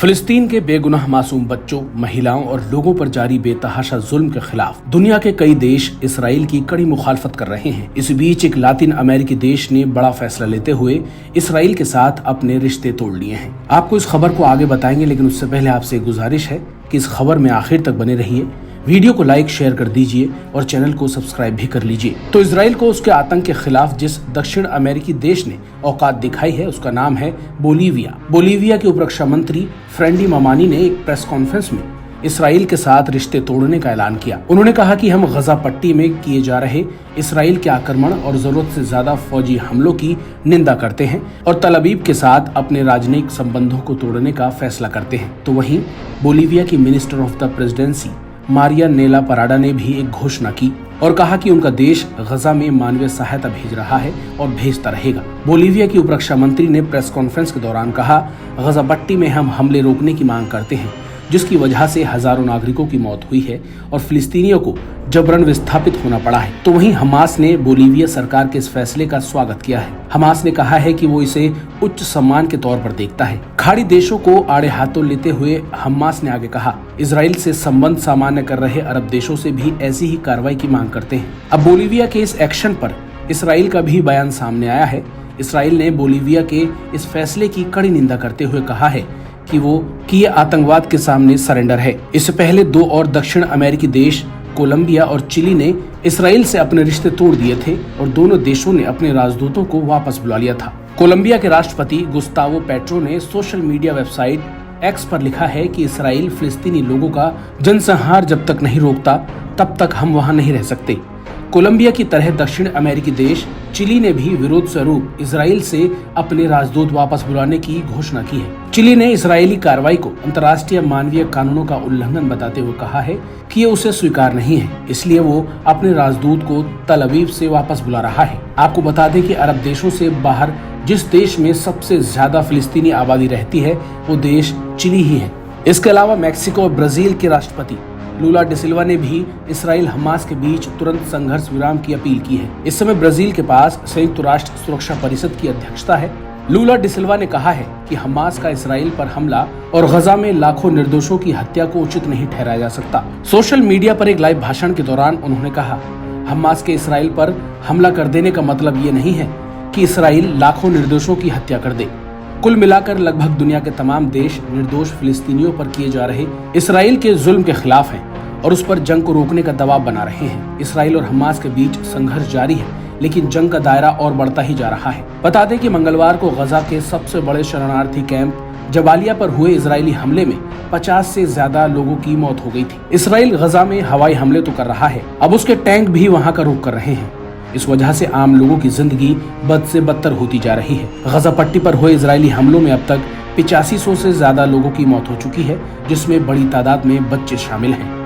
फिलिस्तीन के बेगुनाह मासूम बच्चों, महिलाओं और लोगों पर जारी बेतहाशा जुल्म के खिलाफ दुनिया के कई देश इसराइल की कड़ी मुखालफत कर रहे हैं। इस बीच एक लातिन अमेरिकी देश ने बड़ा फैसला लेते हुए इसराइल के साथ अपने रिश्ते तोड़ लिए हैं। आपको इस खबर को आगे बताएंगे, लेकिन उससे पहले आपसे एक गुजारिश है कि इस खबर में आखिर तक बने रहिए। वीडियो को लाइक शेयर कर दीजिए और चैनल को सब्सक्राइब भी कर लीजिए। तो इजराइल को उसके आतंक के खिलाफ जिस दक्षिण अमेरिकी देश ने औकात दिखाई है उसका नाम है बोलीविया। बोलीविया के उपरक्षा मंत्री फ्रेंडी मामानी ने एक प्रेस कॉन्फ्रेंस में इसराइल के साथ रिश्ते तोड़ने का ऐलान किया। उन्होंने कहा कि हम गजा पट्टी में किए जा रहे इसराइल के आक्रमण और जरूरत से ज्यादा फौजी हमलों की निंदा करते हैं और तल अवीव के साथ अपने राजनयिक संबंधों को तोड़ने का फैसला करते हैं। तो वहीं बोलीविया की minister of the presidency Maria नेला पराडा ने भी एक घोषणा की और कहा कि उनका देश गजा में मानवीय सहायता भेज रहा है और भेजता रहेगा। बोलीविया की उपरक्षा मंत्री ने प्रेस कॉन्फ्रेंस के दौरान कहा, गजा पट्टी में हम हमले रोकने की मांग करते हैं, जिसकी वजह से हजारों नागरिकों की मौत हुई है और फिलिस्तीनियों को जबरन विस्थापित होना पड़ा है। तो वहीं हमास ने बोलीविया सरकार के इस फैसले का स्वागत किया है। हमास ने कहा है कि वो इसे उच्च सम्मान के तौर पर देखता है। खाड़ी देशों को आड़े हाथों लेते हुए हमास ने आगे कहा, इजराइल से संबंध सामान्य कर रहे अरब देशों से भी ऐसी ही कार्रवाई की मांग करते हैं। अब बोलीविया के इस एक्शन पर इसराइल का भी बयान सामने आया है। इसराइल ने बोलीविया के इस फैसले की कड़ी निंदा करते हुए कहा है कि ये आतंकवाद के सामने सरेंडर है। इससे पहले दो और दक्षिण अमेरिकी देश कोलंबिया और चिली ने इसराइल से अपने रिश्ते तोड़ दिए थे और दोनों देशों ने अपने राजदूतों को वापस बुला लिया था। कोलंबिया के राष्ट्रपति गुस्तावो पेट्रो ने सोशल मीडिया वेबसाइट एक्स पर लिखा है कि इसराइल फिलिस्तीनी लोगों का जनसंहार जब तक नहीं रोकता तब तक हम वहां नहीं रह सकते। कोलंबिया की तरह दक्षिण अमेरिकी देश चिली ने भी विरोध स्वरूप इसराइल से अपने राजदूत वापस बुलाने की घोषणा की है। चिली ने इसराइली कार्रवाई को अंतर्राष्ट्रीय मानवीय कानूनों का उल्लंघन बताते हुए कहा है कि ये उसे स्वीकार नहीं है, इसलिए वो अपने राजदूत को तल अवीव से वापस बुला रहा है। आपको बता दें कि अरब देशों से बाहर जिस देश में सबसे ज्यादा फिलिस्तीनी आबादी रहती है वो देश चिली ही है। इसके अलावा मैक्सिको और ब्राजील के राष्ट्रपति लूला डिसिल्वा ने भी इसराइल हमास के बीच तुरंत संघर्ष विराम की अपील की है। इस समय ब्राजील के पास संयुक्त राष्ट्र सुरक्षा परिषद की अध्यक्षता है। लूला डिसिल्वा ने कहा है कि हमास का इसराइल पर हमला और गजा में लाखों निर्दोषों की हत्या को उचित नहीं ठहराया जा सकता। सोशल मीडिया पर एक लाइव भाषण के दौरान उन्होंने कहा, हमास के इसराइल पर हमला कर देने का मतलब ये नहीं है कि इसराइल लाखों निर्दोषों की हत्या कर दे। कुल मिलाकर लगभग दुनिया के तमाम देश निर्दोष फिलिस्तीनियों पर किए जा रहे इसराइल के जुल्म के खिलाफ हैं और उस पर जंग को रोकने का दबाव बना रहे हैं। इसराइल और हमास के बीच संघर्ष जारी है, लेकिन जंग का दायरा और बढ़ता ही जा रहा है। बता दें कि मंगलवार को गजा के सबसे बड़े शरणार्थी कैंप जबालिया पर हुए इजरायली हमले में 50 से ज्यादा लोगों की मौत हो गई थी। इसराइल गजा में हवाई हमले तो कर रहा है, अब उसके टैंक भी वहां का रुख कर रहे हैं। इस वजह से आम लोगों की जिंदगी बद से बदतर होती जा रही है। गजा पट्टी पर हुए इजरायली हमलों में अब तक 8500 से ज्यादा लोगों की मौत हो चुकी है, जिसमें बड़ी तादाद में बच्चे शामिल हैं।